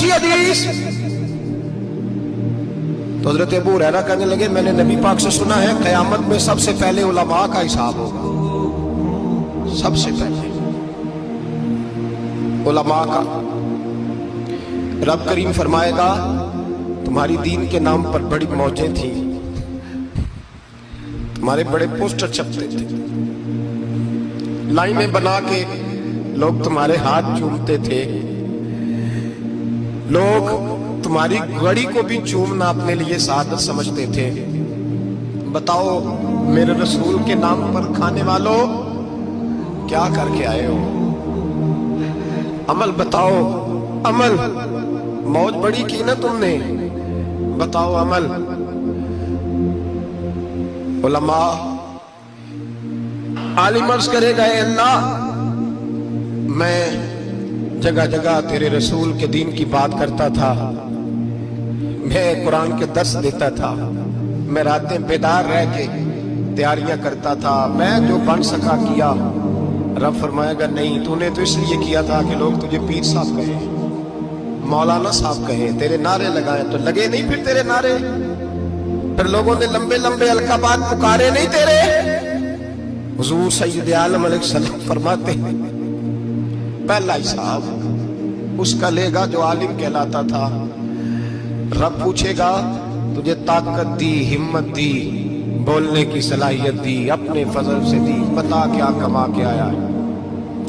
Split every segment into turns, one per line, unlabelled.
सी हदीस? तो हजरत अबू हुरैरा कहने लगे मैंने नबी पाक से सुना है क़यामत में सबसे पहले उलमा का हिसाब होगा, सबसे पहले उलमा का। रब करीम फरमाएगा तुम्हारी दीन के नाम पर बड़ी मौजें थी, तुम्हारे बड़े पोस्टर छपते थे, लाइनें बना के लोग तुम्हारे हाथ चूमते थे, लोग तुम्हारी घड़ी को भी चूमना अपने लिए सादत समझते थे। बताओ मेरे रसूल के नाम पर खाने वालों क्या करके आए हो? अमल बताओ, अमल। मौज बड़ी की ना तुमने, बताओ अमल। उलमा आलिम अर्ज करेगा ए अल्लाह मैं जगह जगह तेरे रसूल के दीन की बात करता था, मैं कुरान के दर्स देता था, मैं रातें बेदार रह के तैयारियां करता था, मैं जो बन सका किया। रब फरमाएगा नहीं, तूने तो इसलिए किया था कि लोग तुझे पीर साहब कहे, मौलाना साहब कहे, तेरे नारे लगाए तो लगे नहीं फिर तेरे नारे, फिर लोगों ने लंबे लंबे अलकाबात पुकारे नहीं तेरे। हुजूर सैयद आलम अलैहिस्सलाम फरमाते हैं पहला हिसाब उसका लेगा जो आलिम कहलाता था। रब पूछेगा तुझे ताकत दी, हिम्मत दी, बोलने की सलाहियत दी, अपने फजल से दी, बता क्या कमा के आया है।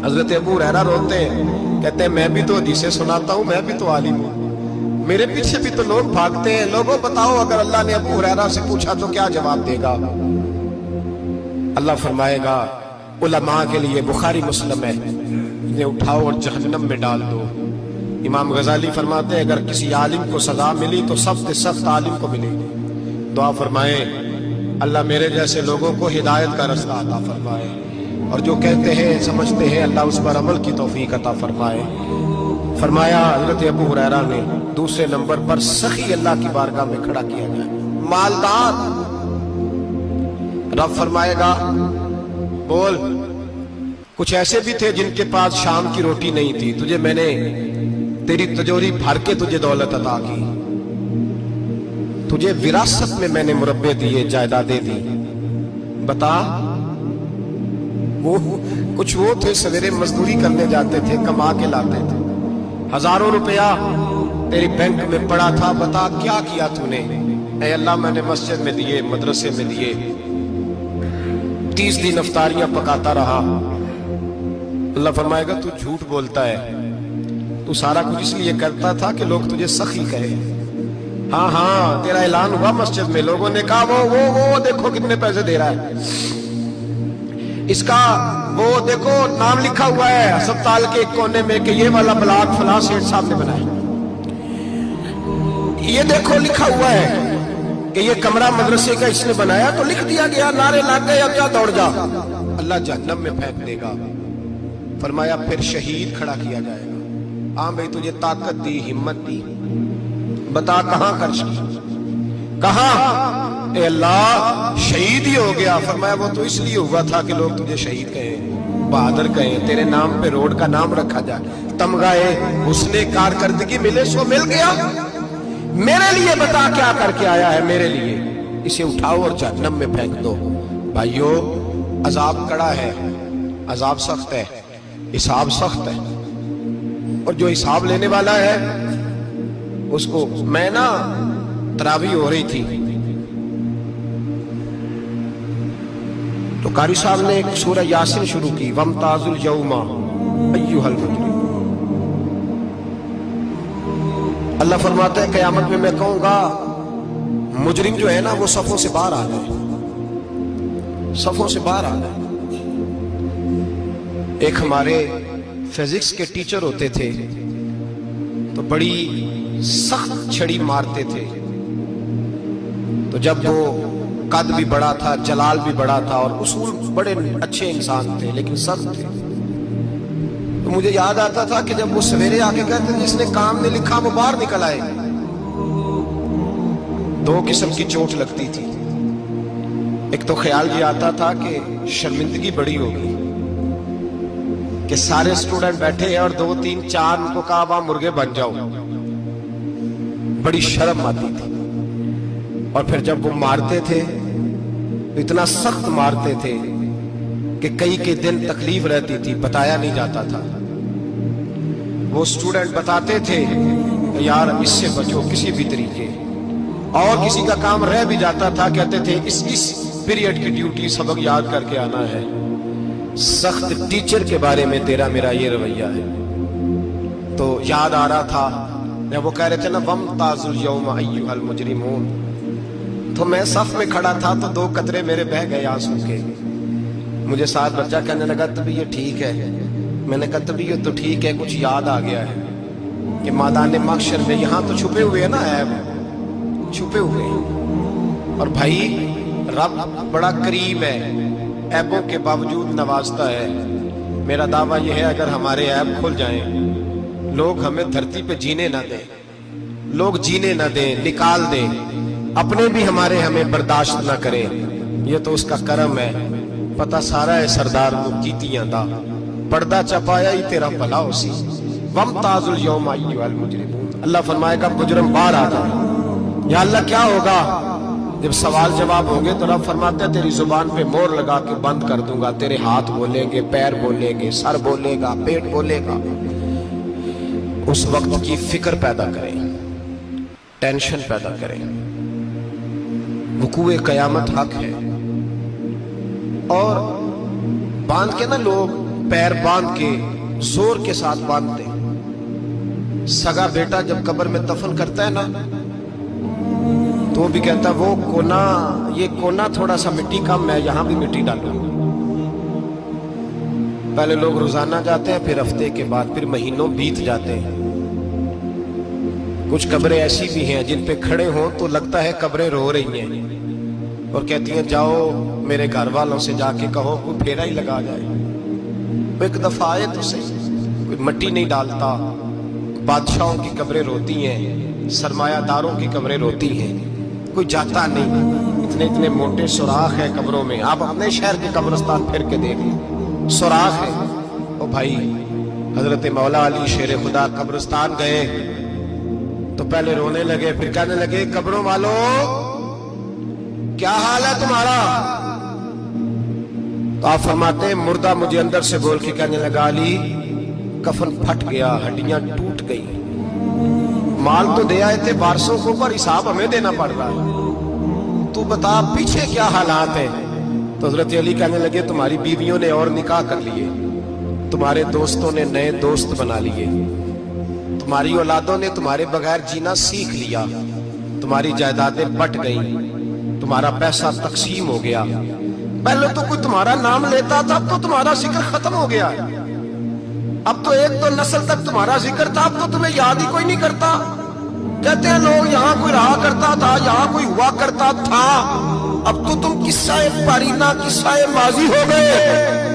हजरत अबू हुरैरा रोते हैं, कहते हैं मैं भी तो हदीसें सुनाता हूं, मैं भी तो आलिम हूं, मेरे पीछे भी तो लोग भागते हैं। लोगों बताओ अगर अल्लाह ने अबू हुरैरा से पूछा तो क्या जवाब देगा? अल्लाह फरमाएगा उलमा के लिए बुखारी मुस्लिम है, इन्हें उठाओ और जहन्नम में डाल दो। इमाम गजाली फरमाते हैं अगर किसी आलिम को सजा मिली तो सबसे सख्त आलिम को मिलेगी। दुआ फरमाए अल्लाह मेरे जैसे लोगों को हिदायत का रास्ता अता फरमाए, और जो कहते हैं समझते हैं अल्लाह उस पर अमल की तौफीक अता फरमाए। फरमाया हजरत अबू हुरैरा ने दूसरे नंबर पर सखी अल्लाह की बारगाह में खड़ा किया गया, मालदार। रब फरमाएगा बोल, कुछ ऐसे भी थे जिनके पास शाम की रोटी नहीं थी, तुझे मैंने तेरी तिजोरी भर के तुझे दौलत अता की, तुझे विरासत में मैंने मुरब्बे दिए, जायदादें दी। बता वो कुछ वो थे सवेरे मजदूरी करने जाते थे, कमा के लाते थे, हजारों रुपया तेरी बैंक में पड़ा था, बता क्या किया तूने? ऐ अल्लाह मैंने मस्जिद में दिए, मदरसे में दिए, 30 दिन अफ्तारियां पकाता रहा। अल्लाह फरमाएगा तू झूठ बोलता है, तू सारा कुछ इसलिए करता था कि लोग तुझे सखी कहे। हाँ हाँ तेरा ऐलान हुआ मस्जिद में, लोगों ने कहा वो देखो कितने पैसे दे रहा है, इसका वो देखो नाम लिखा हुआ है अस्पताल के एक कोने में कि ये वाला ब्लॉक फलां सेठ साहब ने बनाया, ये देखो लिखा हुआ है कि ये कमरा मदरसे का इसने बनाया, तो लिख दिया गया, नारे लग गए, अब जा दौड़ जा। अल्लाह जहन्नम में फेंक देगा। फरमाया फिर शहीद खड़ा किया जाएगा। हाँ भाई तुझे ताकत दी, हिम्मत दी, बता कहां खर्च की, कहां? ए अल्लाह शहीद ही हो गया। फरमाया वो तो इसलिए हुआ था कि लोग तुझे शहीद कहे, बहादुर कहे, तेरे नाम पे रोड का नाम रखा जाए, तमगाए हुस्ने कारकर्दगी मिले सो मिल गया। मेरे लिए बता क्या करके आया है मेरे लिए? इसे उठाओ और जहन्नम में फेंक दो। भाइयों अजाब कड़ा है, अजाब सख्त है, हिसाब सख्त है, और जो हिसाब लेने वाला है उसको, मैं ना तरावी हो रही थी तो कारी साहब ने एक सूरह यासीन शुरू की, वमताजुल यौमा अय्युहल मुजरिम। अल्लाह फरमाता है क़यामत में मैं कहूंगा मुजरिम जो है ना वो सफों से बाहर आ जाए, सफों से बाहर आ जाए। एक हमारे फिजिक्स के टीचर होते थे तो बड़ी सख्त छड़ी मारते थे, तो जब वो कद भी बड़ा था, जलाल भी बड़ा था, और उसूल बड़े अच्छे इंसान थे लेकिन सख्त थे, तो मुझे याद आता था कि जब वो सवेरे आके कहते थे जिसने काम नहीं लिखा वो बाहर निकल आए। दो किस्म की चोट लगती थी, एक तो ख्याल ये आता था कि शर्मिंदगी बड़ी होगी कि सारे स्टूडेंट बैठे हैं और 2 3 4 को कहा वहां मुर्गे बन जाओ, बड़ी शर्म आती थी। और फिर जब वो मारते थे तो इतना सख्त मारते थे कि कई के दिन तकलीफ रहती थी, बताया नहीं जाता था। वो स्टूडेंट बताते थे यार इससे बचो किसी भी तरीके, और किसी का काम रह भी जाता था, कहते थे इस पीरियड की ड्यूटी सबक याद करके आना है। सख्त टीचर के बारे में तेरा मेरा ये रवैया है। तो याद आ रहा था जब वो कह रहे थे ना वमताजुल यौम अय्युहल मुजरिमून, तो मैं सफ में खड़ा था तो 2 कतरे मेरे बह गए आंसू के। मुझे साथ बच्चा कहने लगा तबीयत ठीक है। मैंने कहा तबीयत तो ठीक है, कुछ याद आ गया है कि मैदान महशर में यहाँ तो छुपे हुए हैं ना ऐब, छुपे हुए हैं। और भाई रब बड़ा करीब है, ऐबों के बावजूद नवाजता है। मेरा दावा यह है अगर हमारे ऐब खुल जाएं, लोग हमें धरती पे जीने ना दें, लोग जीने ना दें, निकाल दें, अपने भी हमें बर्दाश्त ना करें, ये तो उसका करम है। पता सारा है सरदार को कीतियां दा, पर्दा चपाया ही तेरा भला उसी। वमताजुल यौम अय्युहल मुजरिमून, अल्लाह फरमाएगा मुजरिम बाहर आ जाओ। या अल्लाह क्या होगा जब सवाल जवाब होंगे? तो रब फरमाते हैं तेरी जुबान पे मोहर लगा के बंद कर दूंगा, तेरे हाथ बोलेंगे, पैर बोलेंगे, सर बोलेगा, पेट बोलेगा। उस वक्त की फिक्र पैदा करें, टेंशन पैदा करें। वकूए कयामत हक है। और बांध के ना लोग पैर बांध के जोर के साथ बांधते। सगा बेटा जब कब्र में दफन करता है ना तो वो भी कहता वो कोना, ये कोना थोड़ा सा मिट्टी कम, मैं यहां भी मिट्टी डालूंगा। पहले लोग रोजाना जाते हैं, फिर हफ्ते के बाद, फिर महीनों बीत जाते हैं। कुछ कब्रें ऐसी भी हैं जिन पे खड़े हों तो लगता है कब्रें रो रही हैं और कहती हैं जाओ मेरे घर वालों से जाके कहो कोई फेरा ही लगा जाए। एक दफा आए तो सही, कोई मट्टी नहीं डालता। बादशाहों की कब्रें रोती हैं, सरमायादारों की कब्रें रोती हैं, कोई जाता नहीं। इतने इतने मोटे सुराख है कब्रों में, आप अपने शहर के कब्रिस्तान फिर के देख लें, सुराख है। ओ भाई हजरत मौला अली शेर खुदा कब्रिस्तान गए तो पहले रोने लगे, फिर कहने लगे कब्रों वालों क्या हाल है तुम्हारा? तो आप फरमाते मुर्दा मुझे अंदर से बोल के कहने लगा अली कफन फट गया, हड्डियां टूट गई, माल तो दे आए थे वारसों को पर हिसाब हमें देना पड़ रहा है, तू बता पीछे क्या हालात है? तो हजरत अली कहने लगे तुम्हारी बीवियों ने और निकाह कर लिए, तुम्हारे दोस्तों ने नए दोस्त बना लिए, तुम्हारी औलादों ने तुम्हारे बगैर जीना सीख लिया, तुम्हारी जायदादें बट गईं, तुम्हारा पैसा तकसीम हो गया। पहले तो कोई तुम्हारा नाम लेता था, अब तो तुम्हारा जिक्र खत्म हो गया। अब तो एक तो नस्ल तक तुम्हारा जिक्र था, अब तो तुम्हें याद ही कोई नहीं करता। कहते हैं लोग यहाँ कोई रहा करता था, यहाँ कोई हुआ करता था, अब तो तुम किस्सा पारीना किस्सा माजी हो गए।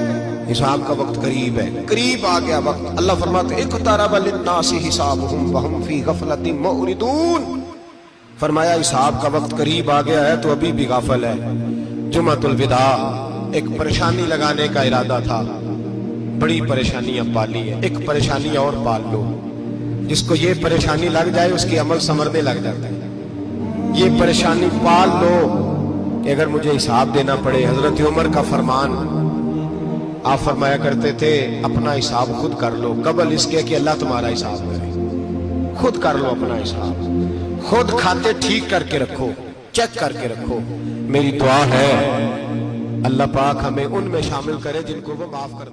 हिसाब का वक्त करीब है, करीब आ गया वक्त। अल्लाह फरमाते इक़्तरब लिन्नासि हिसाबुहुम वहुम फी गफलतिन मुअरिदून, फरमाया हिसाब का वक्त करीब आ गया है तो अभी भी गाफल है। जुमातुल विदा एक परेशानी लगाने का इरादा था, बड़ी परेशानियां पाली है, एक परेशानी और पाल लो। जिसको ये परेशानी लग जाए उसकी अमल समरने लग जाता है। ये परेशानी पाल लो कि अगर मुझे हिसाब देना पड़े। हजरत उमर का फरमान, आप फरमाया करते थे अपना हिसाब खुद कर लो, कबल इसके कि अल्लाह तुम्हारा हिसाब करे। खुद कर लो अपना हिसाब, खुद खाते ठीक करके रखो, चेक करके रखो। मेरी दुआ है अल्लाह पाक हमें उनमें शामिल करे जिनको वो माफ कर